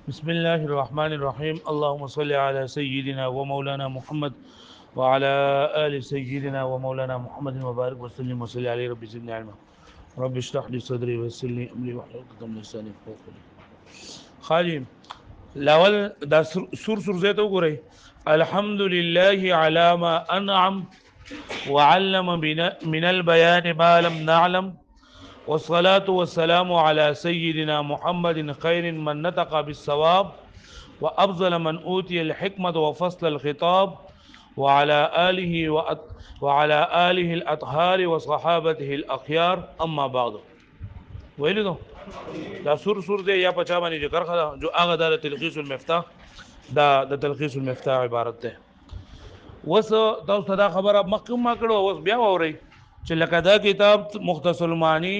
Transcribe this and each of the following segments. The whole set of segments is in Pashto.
بسم الله الرحمن الرحيم. اللهم صل على سيدنا ومولانا محمد وعلى آل سيدنا ومولانا محمد وبارك وسلم وصل عليه. رب زدني علما، رب اشرح لي صدري ويسر لي امري واحلل عقدة من لساني يفقهوا قولي. خالي لاول دا سور زيت وګورئ. الحمد لله على ما انعم وعلم من البيان ما لم نعلم، والصلاة والسلام على سيدنا محمد خير من نطق بالصواب وأفضل من أوتي الحكمة وفصل الخطاب، وعلى وعلى آله الأطهار وصحابته الأخيار. أما بعد. ویلو دا سور دی یا پچا باندې ذکر خدا جو هغه د تلخیص المفتاح دا د تلخیص المفتاح عبارت ده. وس تاسو دا خبره مخکې ما کړو، اوس بیا ووري چې لکه دا کتاب مختصر المعانی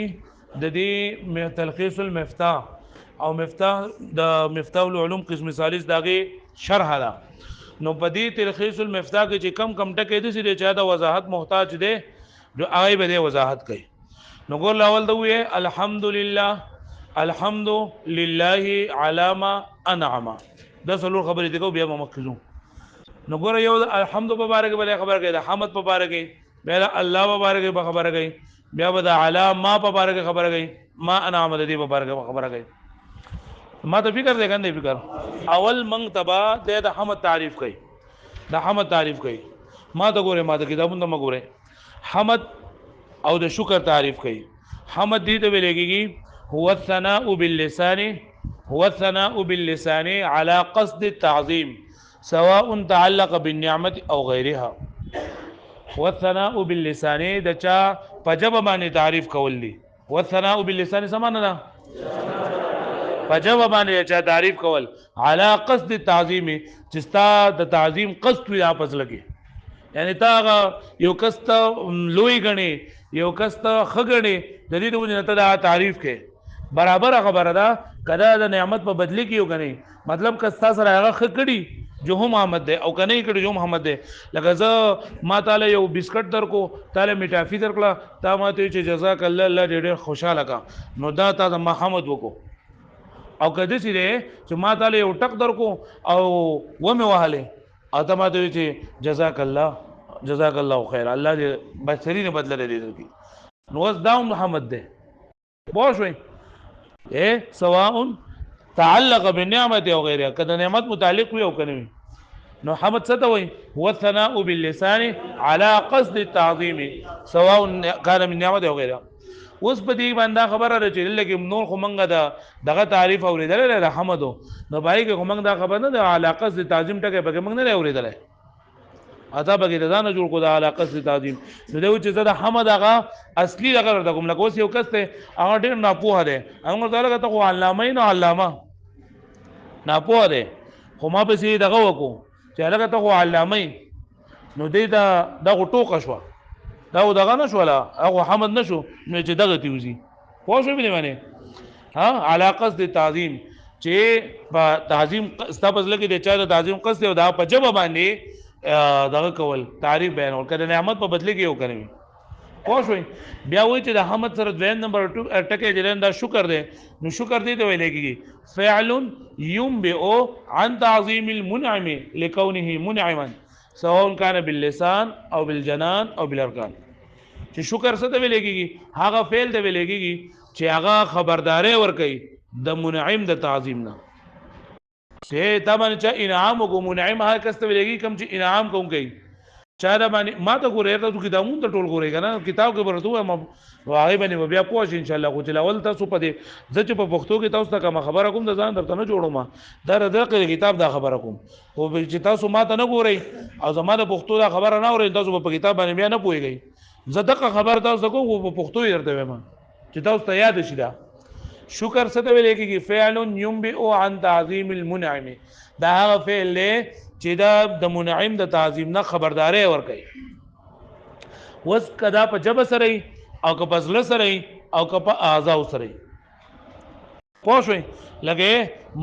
د دې تلخیص المفتاح او مفتاح د مفتاح العلوم قسم ثالث داغه شرح ده. نو په دې تلخیص المفتاح کې چې کم ټکي دي چې چا د وضاحت محتاج دي جو هغه به وضاحت کوي. نو ګور اول دوی الحمدلله الحمد لله علامه انعم، دا څلور خبرې دي کو بیا مخکزو. نو ګور یو الحمد مبارک بل خبر کوي، د حمد مبارک بیا الله مبارک به خبر کوي، بیا به د علامه مبارک خبر کوي، ما انعم د دې مبارک خبر کوي. ما ته فکر دی کنده فکر اول منګ تبا د حمد تعریف کوي، د حمد تعریف کوي. ما ته ګوره، ما ته کتابونه ما ګوره حمد او د شکر تعریف کوي. حمد دې ته ویل کېږي هو الثناء باللسان، هو الثناء باللسان على قصد التعظيم سواء تعلق بالنعمه او غيرها. هو الثناء باللسان د چا پجب باندې تعریف کول دي. هو الثناء باللسان سمانه ده پجب باندې چا تعریف کول على قصد التعظيم چې ستا د تعظیم قصد وي واپس لګي، یعنی تا یو کس ته لوی غني یو کس ته خغني د دې د وجه ته دا تعریف کې برابر خبره ده. کدا د نعمت په بدلی کې یو غني مطلب کستا سره هغه خګړي جو هم محمد ده او کنه کړي جو محمد ده. لکه زه ما تعالی یو بسکټ درکو، تعالی میټافي درکړه، تا ماته چې جزاک الله الله ډېر خوشاله کا، نو دا تا د محمد وکړو. او کده چې ما تعالی یو ټک درکو او ومه وهاله او ته ماته چې جزاک الله خیر، الله دې بهترین بدله دې درکړي. نو اوس دا محمد ده پوه شوي سواء تعلق بالنعمت او غیرها، کله نعمت متعلق وي او کنه وي. نو حمد څه ته وایي؟ هو الثناء باللسان على قصد التعظيم سواء كان من نعمت او غیرها. اوس په دې باندې خبره راځي لکه نور خو مونږه دغه تعریف اوریدل له حمد نو بای کې کومنګ دا خبر نه د علاقه د تعظیم ټکي به موږ نه اوریدل اته به دا نه جوړ کو د علاقه د تعظیم. نو دوی چې دا حمد هغه اصلي هغه د کوم لکه یو کس ته هغه ډیر ناپوه دی، هغه تعالی ته خو علامه نه علامه ناپوه دی، خو ما به سي دغه وکړو چې هغه ته خو علامه نو دې دا ټوکه شو دا دغه نشولا هغه حمد نشو نو چې دغه تیوزي خو شو به معنی علاقه د تعظیم چې په تعظیم استابز لګي د چا د تعظیم قصد او دا په جواب باندې دغه کول تعریف بیانول کړه نعمت په بدلی کې یو کوي. خو شوي بیا وایي چې د حمد سره دویم نمبر ټکي جلن دا شکر دی. نو شکر دی ته ویل کېږي فعل ينبئ عن تعظيم المنعم لكونه منعما سواء كان باللسان او بالجنان او بالاركان. چې شکر څه ته ویل کېږي؟ هغه فعل ته ویل کېږي چې هغه خبرداري ورکوي د منعم د تعظیم نه. چې تا باندې چا انعام وکړو، منعم هغه کس ته ویل کېږي کوم چې انعام کوم کوي. چا دا باندې ما ته ګورې ته کتابونه ته ټول ګورې کنه کتاب کې ورته ما هغه باندې بیا پوه شي ان شاء الله. خو چې اول تاسو په دې ځکه په پښتو کې تاسو ته کوم خبره کوم د ځان درته نه جوړوم دا دغه کتاب دا خبره کوم. خو چې تاسو ما ته نه ګورئ او زما د پښتو دا خبره نه اورئ تاسو په کتاب باندې بیا نه پوهیږئ. زه دغه خبر تاسو کوم په پښتو یې درته وایم چې تاسو ته یاد شي. دا شکر څه ته ویل کېږي؟ فعل ينبئ عن تعظيم المنعم، دا هغه فعل دی چې دا د منعم د تعظیم نه خبرداري ورکوي. وس کدا په جبه سره او که په زړه سره او که په اعضاء سره پوه شوي. لکه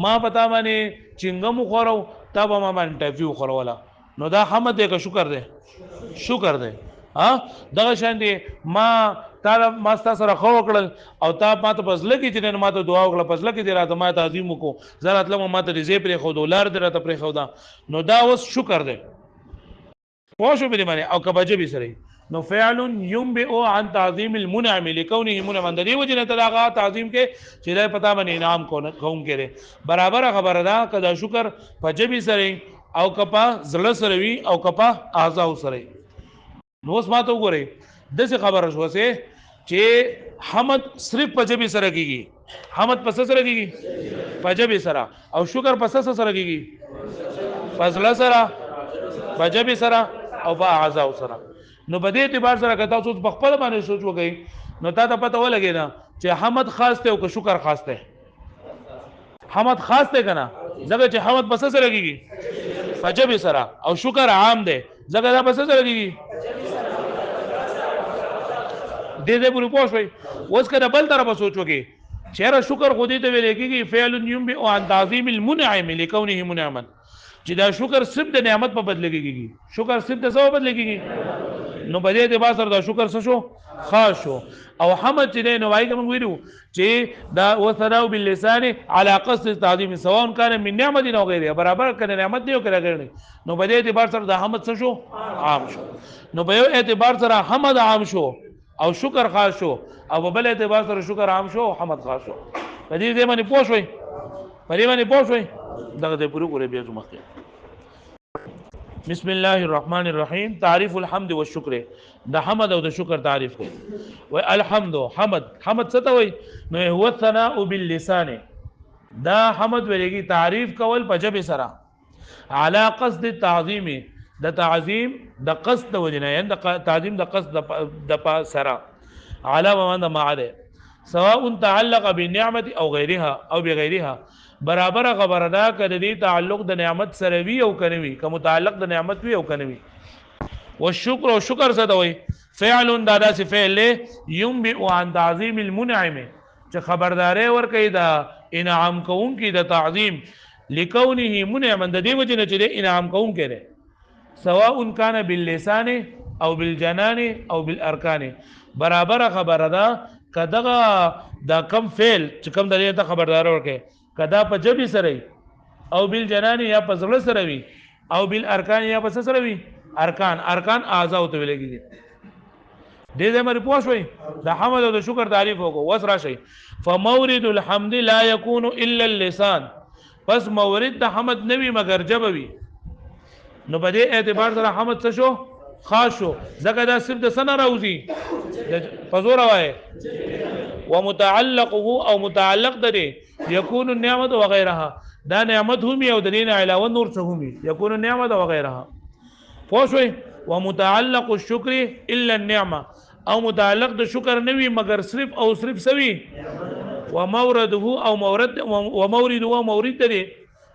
ما پتا باندې چنګم خورو تا به ما باندې ټایفي خورو ولا نو دا حمد دی که شکر دی؟ شکر دی. ها دغه شان دي ما تعالی ما سره خو وکړل او تا ماته پزله کې چې نه ماته دعا وکړه پزله کې دې راته ما تعظیم وکړو زه راتلم ماته دې پرې خو دولار دې راته پرې خو دا نو دا اوس شکر دی پوه شو به باندې او کبجه به سره نو فعل ينبئ عن تعظیم المنعم لكونه منعما د دې وجه نه تلاغه تعظیم کې چې دا پتا باندې انعام کوم کړي برابر خبره ده کدا شکر پجبي سره او کپا زړه سره وي او کپا اعضاء سره نو اوس ماته وګورئ دغه خبره شو چې حمد صرف پجبي سره کیږي حمد پس سره کیږي پجبي سره او شکر پس سره کیږي فضل سره پجبي سره او په اعضاء سره نو په دې اعتبار سره کته اوس په خپل باندې سوچ وکړي نو تا ته پته ولګی دا چې حمد خاص ته او که شکر خاص ته حمد خاص ته کنه ځکه چې حمد پس سره کیږي پجبي سره او شکر عام دی ځکه دا پس سره کیږي دې پورې پوښوي اوس کله بل طرف سوچ وکړي چیرې شکر خو دې ته ویل کېږي فعل ينبئ عن تعظیم المنعم لكونه منعما چې دا شکر صرف د نعمت په بدل کېږي شکر صرف د ثواب بدل کېږي نو په دې اعتبار سره دا شکر څه شو خاص شو او حمد چې نو وايي کوم ویلو چې دا وثناء باللسان على قصد تعظیم سواء كان من نعمت او غیره برابر کنه نعمت دی او کنه غیر نو په دې اعتبار سره دا حمد څه شو عام شو نو په یو اعتبار سره حمد عام شو او شکر خاص شو او په بل اعتبار سره شکر عام شو او حمد خاص شو په دې باندې پوښوي په دې باندې پوښوي دغه دې پوره کړې بیا زمخه بسم الله الرحمن الرحیم تعریف الحمد والشکر د حمد او د شکر تعریف کوي و الحمد حمد څه ته وایي نو هو الثناء باللسان دا حمد ورېږي تعریف کول په جبه سره علی قصد التعظیم د تعظیم د قصد وجنه یعنی د تعظیم د قصد د سره علی ومن ما علی سواء تعلق بالنعمه او غیرها او بغیرها برابر خبره ده کده دې تعلق د نعمت سره وی او کنه وی که متعلق د نعمت وی او کنه وی والشکر او شکر څه دوی فعل دادا سی فعل ينبئ عن تعظیم المنعم چې خبرداري ور کوي دا انعام کوون کی د تعظیم لکونه منعما د دې وجه نه چې انعام کوون کړي سواء كان باللسان او بالجنان او بالارکان برابر خبره ده کداغه دا کم فعل چې کم د دې ته خبردار ورکه کدا په جبی سره او بالجنان یا په زړه سره وي او بالارکان یا په سره وي ارکان اعضاء ته ویل کېږي دې دې مری پوښوي د حمد او د شکر تعریف وکړو وس راشي فمورد الحمد لا يكون الا اللسان پس مورد د حمد نوي مگر جبوي نو په دې اعتبار سره حمد څه شو خاص شو ځکه دا صرف د سنه راوځي په زور وای ومتعلقه او متعلق ده يكون النعمه وغيرها دا نعمت هم او د دین علاوه نور څه هم يكون النعمه وغيرها پوښوي ومتعلق الشكر الا النعمه او متعلق د شکر نوي مگر صرف او صرف سوي ومورده او مورد ده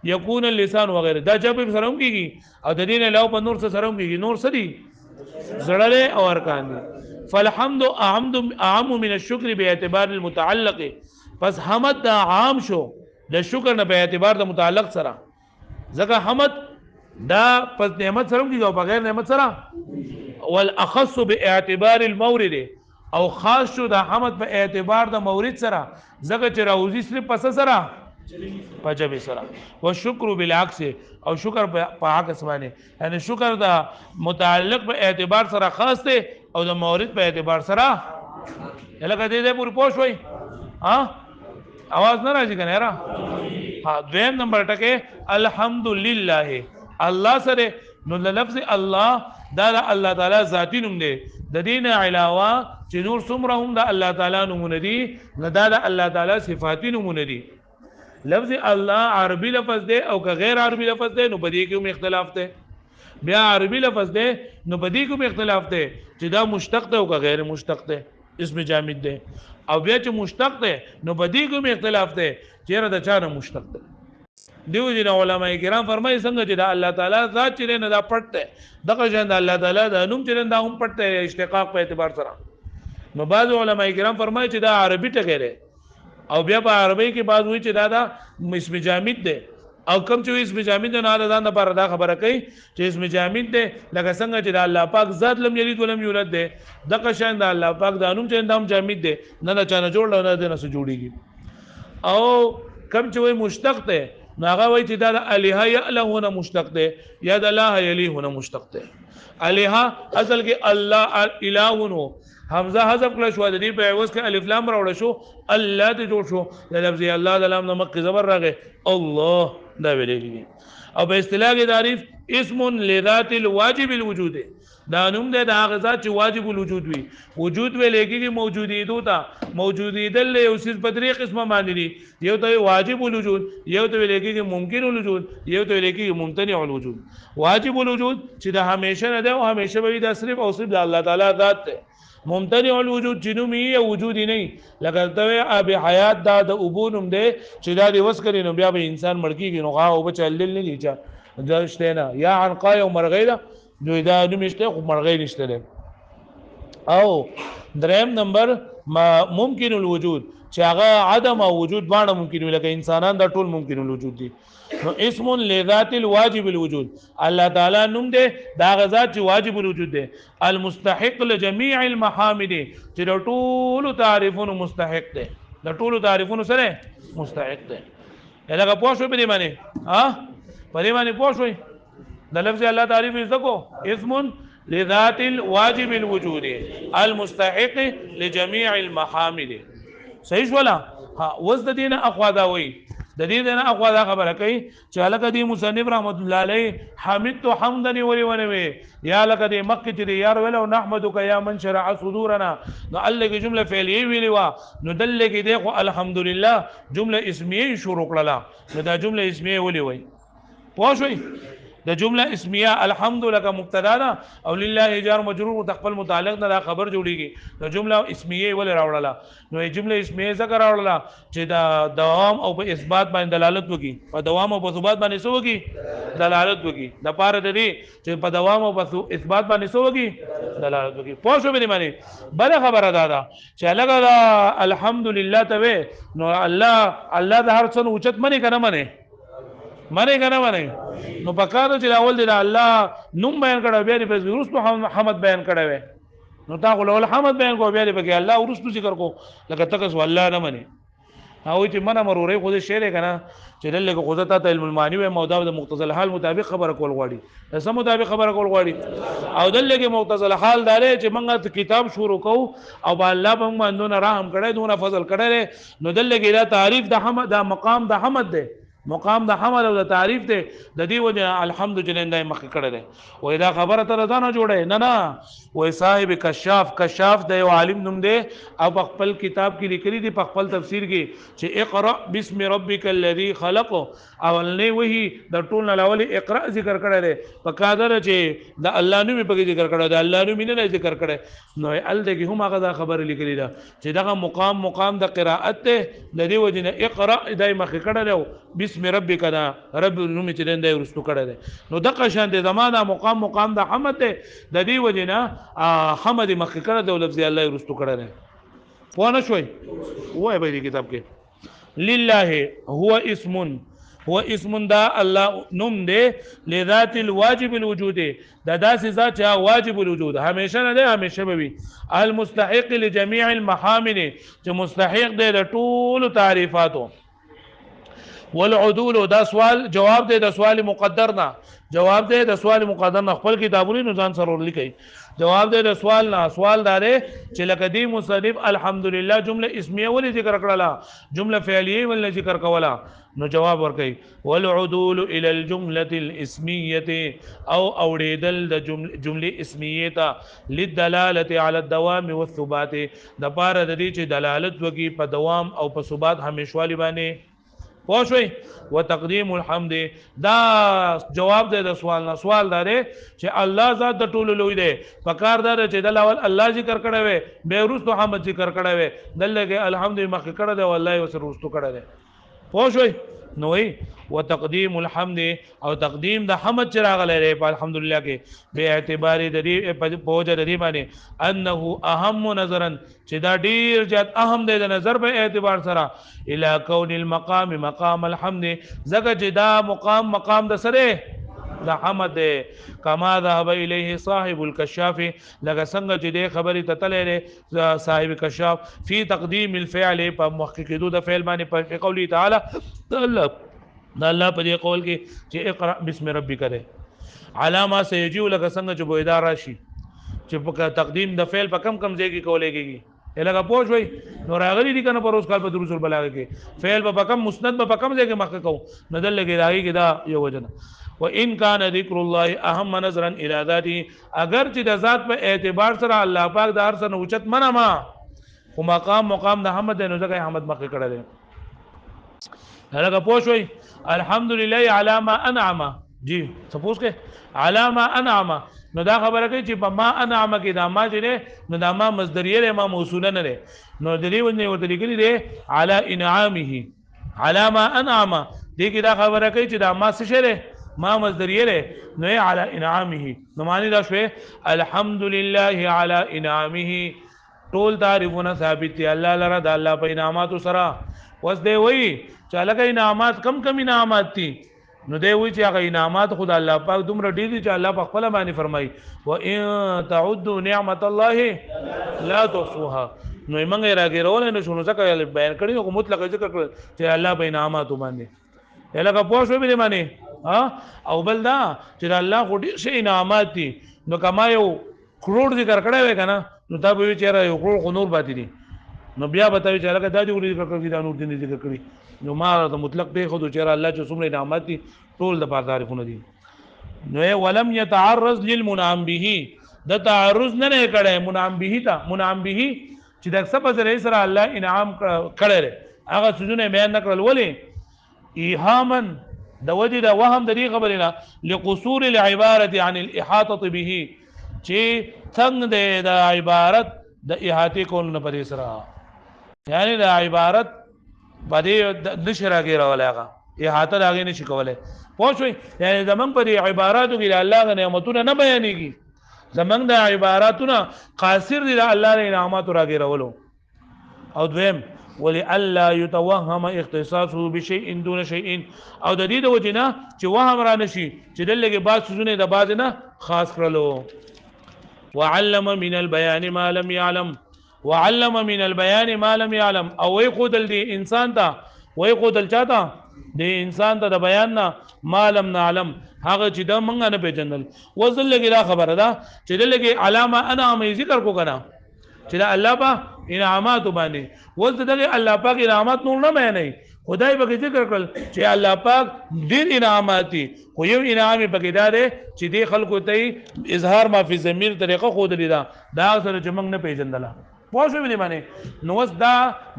يكون اللسان وغيره دا جب سره هم کیږي او د دین علاوه په نور څه سره هم کیږي نور څه دي زړه او ارکان دي فالحمد اعم من الشكر باعتبار المتعلق پس حمد دا عام شو د شکر نه په اعتبار د متعلق سره ځکه حمد دا پس نعمت سره کیږي او بغیر نعمت سره والاخص باعتبار المورد او خاص شو د حمد په اعتبار د مورد سره ځکه چې راوځي صرف پس سره پجبه سره والشکر بالعکس او شکر په عکس باندې یعنی شکر دا متعلق په اعتبار سره خاص دی او د مورد په اعتبار سره لکه دې پورې پوښوي ها आवाज نه راځي کنه را ها دویم نمبر ټکه الحمدلله الله سره نو لفظ الله دا الله تعالی ذاتی نوم دی د دین علاوه چې نور څومره هم د الله تعالی نومونه دي نه دا د الله تعالی صفاتی نومونه دي لفظ الله عربي لفظ دی او که غیر عربي لفظ دی نو په دې کې هم اختلاف دی بیا عربي لفظ دی نو په دې کې هم اختلاف دی چې دا مشتق دی او که غیر مشتق دی اسم جامد دی او بیا چې مشتق دی نو په دې کې هم اختلاف دی چې دا چا نه مشتق دی دیو جن علماء کرام فرمایي څنګه چې دا الله تعالی ذات چې نه دا پټ دی دغه ځان د الله تعالی د نوم چې دا هم پټ دی اشتقاق په اعتبار سره نو بعض علماء کرام فرمایي چې دا عربي ټکی دی او بیا په عربی کې بعض وی چې دا اسم جامد دی او کم چې اسم جامد نه دا ځان لپاره دا خبره کوي چې اسم جامد دی لکه څنګه چې د الله پاک ذات لم یلد ولم یولد دی دغه شان د الله پاک د انوم چې اندام جامد دی نه نه چانه جوړ نه نه سره جوړیږي او کم چې وای مشتق دی نو هغه وای چې دا د الها یلهونه مشتق دی یا د الله یلیهونه مشتق دی الها اصل کې الله الهونو حمزه حذف کړه شو د دې په عوض کې الف لام راوړل شو الله ته جوړ شو د لفظ الله د لام نه مخکې زبر راغی الله دا ویل کېږي او په اصطلاح کې تعریف اسم لذات الواجب الوجود دا نوم دی د هغه ذات چې واجب الوجود وي وجود ویل کېږي موجودیدو ته موجودیدل یو څه په درې قسمه باندې دي یو ته واجب الوجود یو ته ویل کېږي ممکن الوجود یو ته ویل کېږي ممتنع الوجود واجب الوجود چې د همیشه نه دی او همیشه به دا صرف او صرف د الله تعالی ذات دی ممتنع الوجود جنومي او وجودي نه لکه ته اب حیات دا د ابونم دی چې دا دی وس کړي نو بیا به انسان مړ کیږي نو غا او بچل نه دي چې دا شته نه یا عنقا او مرغیدا نو دا نومشته خو مرغی نشته او دریم نمبر ممکن الوجود چې هغه عدم او وجود باندې ممکن وي لکه انسانان دا ټول ممکن الوجود دي نو اسم لذات الواجب الوجود الله تعالی نوم دی دا غزاد چې واجب الوجود دی المستحق لجميع المحامد چې د ټول تعریفونو مستحق دی د ټول تعریفونو سره مستحق دی لکه پوه شو په دې باندې ها په دې باندې پوه شو د لفظ الله تعریف زکو اسم لذات الواجب الوجود المستحق لجميع المحامد صحیح ولا ها وز د دینه اخوا دا وای د دې نه اخوا دا خبره کوي چې الکه دی مصنف رحمت الله علیه حمد تو حمدنی ولی ونوي یا لکه دی مکه چې یار ولو نحمدک یا من شرع صدورنا نو الله کی جمله فعلیه ویلی وا نو دل کی دی خو الحمدلله جمله اسمیه شروع کړه نو دا جمله اسمیه ولی وای پوه شئ د جمله اسمیه الحمد لك مبتدا ده او لله جار مجرور متقبل متعلق نه دا خبر جوړیږي د جمله اسمیه ول راوړله نو جمله اسمیه ذکر راوړله چې دا دوام او په اثبات باندې دلالت وکي په دوام او په ثبات باندې سو وکي دلالت وکي د پاره د دې چې په دوام او په اثبات باندې سو وکي دلالت وکي پوه شو به معنی بل خبره ده چې لکه الحمدلله ته نو الله د هر څه اوچت منی کنه منی کنه نو پکاره چې اول د الله نوم بیان کړه بیا د ورستو حمد بیان کړه نو تا غول حمد بیان کو بیا د بګي الله ورستو ذکر کو لکه تکس والله نه منی او چې منه مرورې خو دې شعر کنه چې دلته قدرت علم المعانی او موضوع د مختصر حال مطابق خبره کول غواړي سم مطابق خبره کول غواړي او دلته کې مختصر حال دار چې موږ کتاب شروع کوو او با الله په موږ باندې رحم کړي دونه فضل کړي نو دلته کې دا تعریف د حمد د مقام د حمد ده مقام د حمد او د تعریف ته د دې وجه الحمدلله مخ کړه ده وای دا خبره تر ځانه جوړه نه وای صاحب کشاف د یو عالم نوم دی او خپل کتاب کې لیکلي دی په خپل تفسیر کې چې اقرا بسم ربک الذی خلق اول نه وਹੀ د ټول نه اول اقرا ذکر کړه ده په قادر چې د الله نوم په ذکر کړه ده الله نوم نه ذکر کړه نو ال دغه هم هغه خبره لیکلي ده چې دغه مقام د قرائت ته د دې وجه نه اقرا دای مخ کړه ده بسم ربک دا رب نوم چې دنده ورستو کړه ده نو دغه شان د زمانہ مقام د حمد ده د دې وجنه حمد مخ کړه د لفظ الله ورستو کړه ده پوه نه شوي وای به دې کتاب کې لله هو اسم دا الله نوم ده لذات الواجب الوجود دا داسې ذات چې واجب الوجود همیشه نه ده همیشه به وي المستحق لجميع المحامد چې مستحق ده د ټول تعریفاتو والعدول دا سوال جواب دی د سوال مقدر نه جواب دی د سوال مقدر نه خپل کتابونو نه ځان سره لیکي جواب دی د سوال نه سوال دار چې لکه دی مصنف الحمدلله جمله اسمیه ولې ذکر کړله جمله فعلیه ولې ذکر کوله نو جواب ورکړي والعدول الى الجمله الاسميه او اوریدل د جمله اسمیه ته للدلاله على الدوام والثبات د پاره د دې چې دلالت وکي په دوام او په ثبات همیشوالي باندې پوښوي وتقديم الحمد دا جواب دی د سوال نه سوال دا دی چې الله ذات د ټولو لوی دی پکار دا چې د اول الله ذکر کړه وي به ورستو حمد ذکر کړه وي دلته الحمد مخ کړه دی والله وسر ورستو کړه دی پوښوي نو وی وتقدیم الحمد او تقدیم د حمد چراغ لري په الحمدلله کې به اعتبار د دې په وجه د دې باندې انه اهم نظرا چې دا ډیر جات اهم دی د نظر په اعتبار سره الی کون المقام مقام الحمد زګه چې دا مقام د سره د حمد کما ذهب الیه صاحب الکشاف لکه څنګه چې د خبرې ته تللی صاحب کشاف فی تقدیم الفعل په محقق د فعل باندې په قوله تعالی الله په دې قول کې چې اقرا بسم ربک کرے علامه سيجيو لکه څنګه چې بویدار راشي چې په تقدیم د فعل په کم ځای کې کولای کېږي الګه پوښوي نو راغلي دي کنه پروس کال په دروس البلاغه کې فعل په کم مسند په کم ځای کې مخکې کو نه دل لګي راغي کې دا یو وجنه وان كان ذکر الله اهم نظرا الى ذاته اگر چې د ذات په اعتبار سره الله پاک د هر څه اوچت منه ما خو مقام د حمد نو ځکه حمد مخکې کړل هغه پوښوي الحمدلله علی ما انعم جی سپوس کې علی ما انعم نو دا خبره کوي چې په ما انعم کې دا ما چې نو دا ما مصدریه له ما موصوله نه ده نو د دې ونه ورته لیکلي ده علی انعامه علی ما انعم دې کې دا خبره کوي چې دا ما څه شری ما مصدریه له نو علی انعامه نو معنی دا شوه الحمدلله علی انعامه ټول تعریفونه ثابت دي الله لره د الله په انعامات سره وس دی وی چې لکه انعامات کم انعامات دي نو دی وی چې هغه انعامات خدای الله پاک دومره ډیر دي چې الله په خپل باندې فرمایي و ان تعدوا نعمت الله لا تحصوها نو موږ راګرول نه شنو ځکه بیان کړی نو مطلق ذکر کړ چې الله په انعامات باندې لکه پوښوي به باندې او بل دا چې الله خو ډیر شي انعامات دي نو کما یو کروڑ ذکر کړی وای کنه نو تا به چیرې یو کروڑ خو نور پاتې دي نو بیا بتاوي چې لکه دا دې ورې ذکر کړی دا نور دې ذکر کړی نو ما ته مطلق به خو چیرې الله چې څومره انعامات دي ټول د پاره تعریفونه دي نو ولم يتعرض للمنعم به د تعرض نه کړي منعم به ته منعم به چې د سبب سره الله انعام کړي هغه سجونه بیان نکړل ولی ایهامن د وجه د وهم د دې خبرونه لقصور العباره عن الاحاطه به چې څنګه د عبارت د احاطه کول نه پرې سره یعنی د عبارت باندې نشراګي راولغه احاطه راغی نشي کوله پوښوي یعنی زمنګ په عباراتو کې الله د نعمتونو نه بیانېږي زمنګ د عباراتونو قاصر دي الله د انعامات راګي راولو او دویم ولئلا يتوهم اختصاصه بشيء دون شيء او د دې د وجنه چې وهم را نشي چې دلته بعض سونه د بعض نه خاص کړلو وعلم من البيان ما لم يعلم وعلم من البيان ما لم يعلم او وي خودل دي انسان ته وي خودل چاته دي انسان ته د بیان نه ما لم نعلم هغه چې د منګ نه پیژندل وزل لګي دا خبره ده چې دلته علامه انا مې ذکر کو کنه چې دا الله په انعامات باندې ولته دغه الله پاک انعامات نور نه مې خدای به ذکر کړل چې الله پاک ډیر انعامات دي خو یو انعام پکې دا دی چې دی خلکو ته اظهار ما فی ضمیر طریقه خود لیدا دا سره چې موږ نه پیژندل پوه شو به معنی نو دا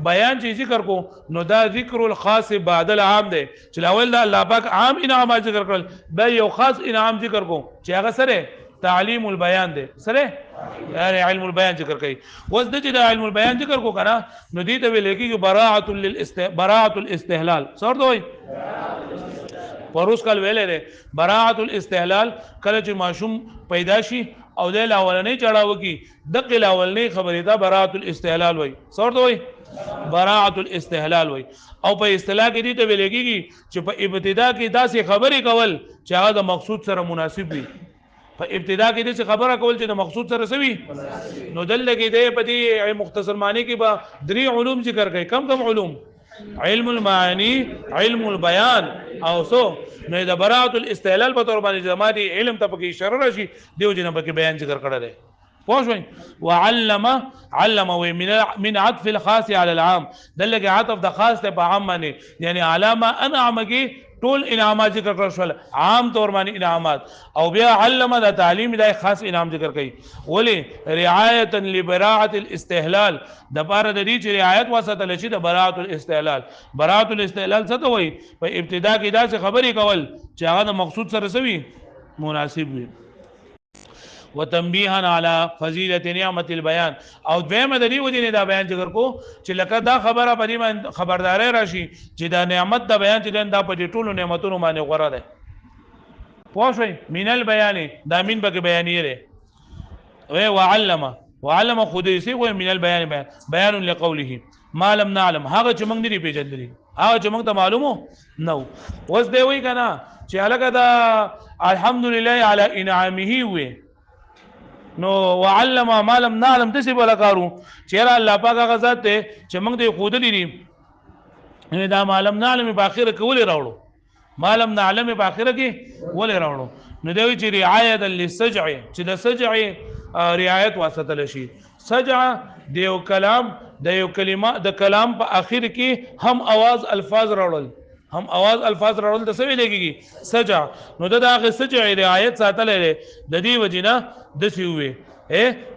بیان چې ذکر کو نو دا ذکر الخاص بعد العام دی چې اول دا الله پاک عام انعامات ذکر کړل به یو خاص انعام ذکر کو چې هغه سره تعلیم البیان دی سره یعنی علم البیان ذکر کوي وس د چې د علم البیان ذکر کو کنه نو دې ته ویل کېږي براءت الاستهلال څور دوی پروس کال ویلې ده براءت الاستهلال کله چې ماشوم پیدا شي او د اولنې چړاو کی د قل اولنې خبرې ده براءت الاستهلال وای څور دوی براءت الاستهلال وای او په اصطلاح کې دې ته ویل کېږي چې په ابتدا کې داسې خبرې کول چې هغه د مقصود سره مناسب وي په ابتدا کې دې خبره کول چې د مقصود سره سوي نو دلته کې دې په دې مختصر معنی کې به درې علوم ذکر کړي کم علوم علم المعانی علم البیان او سو نو د براءت الاستهلال په تور باندې جماعتي علم ته پکې اشاره راشي دیو جن په کې بیان ذکر کړل دی پوښوي وعلم من عطف الخاص على العام دلته عطف د خاص ته په عام باندې یعنی علامه انعم کې ټول انعامات ذکر کړل شول عام طور باندې انعامات او بیا علم د تعلیم د خاص انعام ذکر کړي ولی رعایت لبراءه الاستهلال د پاره د دې چې رعایت واسطه لشي د براءه الاستهلال براءه الاستهلال څه ته وایي په ابتدا کې دا څه خبرې کول چې هغه د مقصود سره سوي مناسب وي وتنبيها على فضیلت نعمت البيان او دویمه د دې وجې دا بیان ذکر کو چې لکه دا خبره په دې باندې خبرداري راشي چې دا نعمت د بیان چې دا په دې ټولو نعمتونو باندې غوړه ده پوه شئ من البيان دا من بګ بیانې لري وعلم خديسي من البيان بيان لقوله ما لم نعلم هغه چې موږ نه پیژندلی هغه چې موږ ته معلومو نو اوس دی وی کنه چې هغه دا الحمدلله على انعامه وي نو وعلم ما لم نعلم دسی بولا کارو چې الله پاک هغه ذات ته چې موږ ته خود لري دا ما لم نعلم په اخر کې ولې راوړو ما لم نعلم په اخر کې ولې راوړو نو دوی چې رعایت للسجع چې د سجع رعایت واسطه لشي سجع دیو کلام د یو کلمه د کلام په اخر کې هم आवाज الفاظ راوړل د څه ویل کېږي سجع نو د هغه سجع رعایت ساتل لري د دې وجنه د سی وي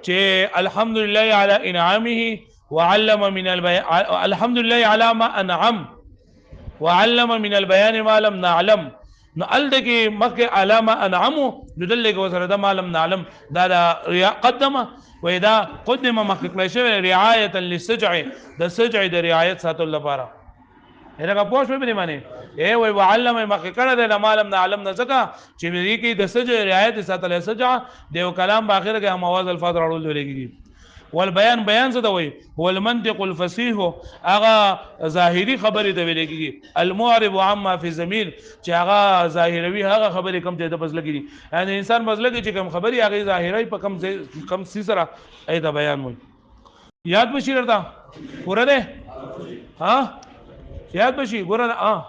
چې الحمدلله علی انعامه وعلم من البيان الحمدلله على ما انعم وعلم من البيان ما لم نعلم نو الدکی مکه علامه انعمو ندلګ وسره د معلم نعلم دا قدمه واذا قدم مکه کله رعایت للسجع د سجع د رعایت ساتل لپاره هغه پوښ به دی معنی اے وی وعلم مکه کړه د معلم نعلم نه ځکه چې دې کې د سجع رعایت ساتل سجع د کلام باخره کې هم आवाज الفاظ راوړل لګي والبيان بیان څه دی هو المنطق الفصيح هغه ظاهري خبره دی لګي المعرب عما في ضمير چې هغه ظاهروي هغه خبره کم ته د بس لګي یعنی انسان بس لګي چې کم خبري هغه ظاهري په کم سره اې دا بیان وي یاد بشي درته پوره ده ها یاد بشي ګوره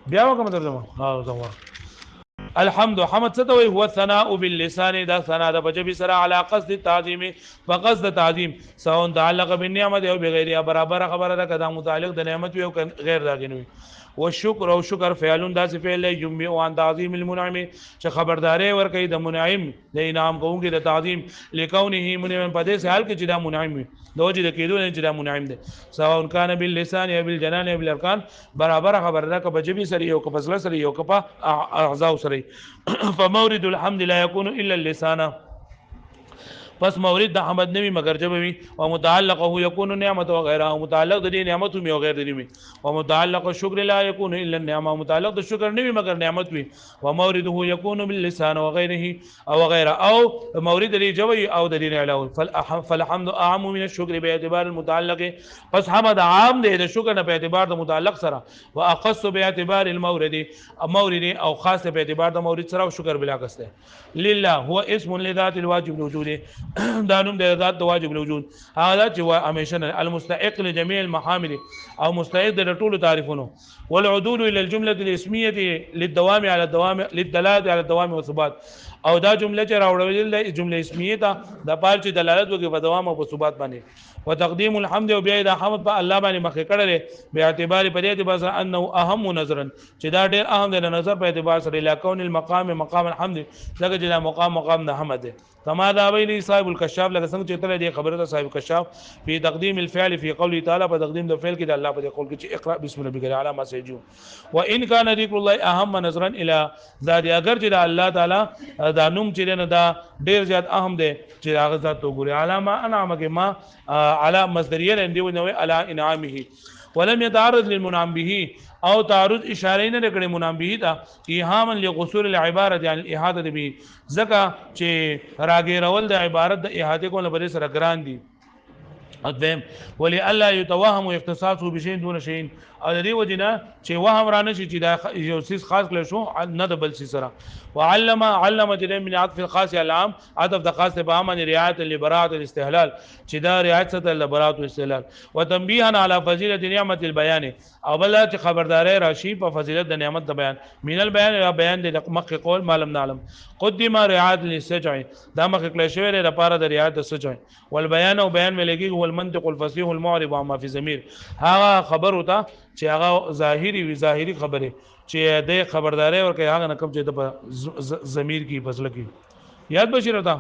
بیا وکم ترجمه ها زما الحمد حمد ستوي هو الثناء باللسان دا ثنا د بجبي سره على قصد التعظيم فقصد تعظيم سواء تعلق بالنعمت او بغیر برابر خبره ده کدا متعلق د نعمت او غیر داګنوي والشکر او شکر فعلون دا فعل یمي او ان تعظیم المنعم چې خبرداري ور کوي د منعم د انعام کوونکی د تعظیم لکونه منعم په دې حال کې چې دا منعم وي دوجه د کېدو نه چې دا منعم ده سواء كان باللسان او بالجنان او بالاركان برابر خبر ده ک بجبي سره یو ک فضل سره یو ک په اعضاء سره فمورد الحمد لا يكون الا اللسان پس مورد د حمد نوی مگر جبوي او متعلق هو يكون نعمت او غیره متعلق د دې نعمت او غیر د دې او متعلق الشکر لا يكون الا النعمه متعلق د شکر نوی مگر نعمت وي او مورده يكون باللسان وغيره او غیره او مورد د جبوي او د دې علاوه فالحمد اعم من الشکر باعتبار المتعلق پس حمد عام دی د شکر نه په اعتبار د متعلق سره واخص باعتبار المورد او خاص په اعتبار د مورد سره شکر بلا قصد لله هو اسم لذات الواجب الوجود دا نوم د ذات د واجب الوجود هغه چې همیشه المستحق لجميع المحامد او مستحق د ټولو تعریفونو والعدول الى الجمله الاسميه للدوام على الدوام للدلاله على الدوام والثبات او دا جمله چې راوړل د جمله اسمیه ته د پال چې دلالت وکړي په دوام او په ثبات باندې وتقديم الحمد او بیا د حمد په الله باندې مخکې کړل به اعتبار په دې اعتبار انه اهم نظرا چې دا ډېر اهم دی نظر په اعتبار سره لکون المقام مقام الحمد لکه چې دا مقام د حمد دی كما ذهب صاحب الكشاف لکه څنګه چې تل دې خبره صاحب الكشاف په تقديم الفعل في قوله تعالى په تقدیم د فعل کې د الله په قول کې چې اقرا بسم ربك الاعلى ما سيجو وان كان ذكر الله اهم نظرا الى ذات اگر چې الله تعالی دا نوم چې نه دا ډیر زیات اهم دی چې هغه ذات وګوري علامه انعام کې ما على مصدریه لندې ونوي على انعامه ولم يتعرض للمنعم به او تعرض اشاره نه کړي منعم به دا ایهاما لقصور العباره عن الاحاطه به زکه چې راګیرول د عبارت د احاطه کول بل سره ګران دي ادم ولي الله يتوهم اختصاصه بشيء دون شيء او دې وجنه چې وهم را نشي چې دا یو سیس خاص کړل شو نه د بل سیس سره وعلم جل من عطف الخاص على العام عطف د خاص په عام رعایت لبراءه الاستهلال چې دا رعایت ستل لبراءه الاستهلال وتنبيها على فضيله نعمت البيان او بل چې خبرداري راشي په فضیلت د نعمت د بیان من البيان یا بیان د مخ قول معلوم نعلم قدم رعایت للسجع دا مخ کله شوی د لپاره د رعایت السجع والبيان او بیان ملګي هو المنطق الفصيح المعرب عما في ضمير هغه خبر وتا چې هغه ظاهري خبره چې د خبرداري ورکه هغه نه کوم چې د ضمیر کی فصله کی یاد بشی رتا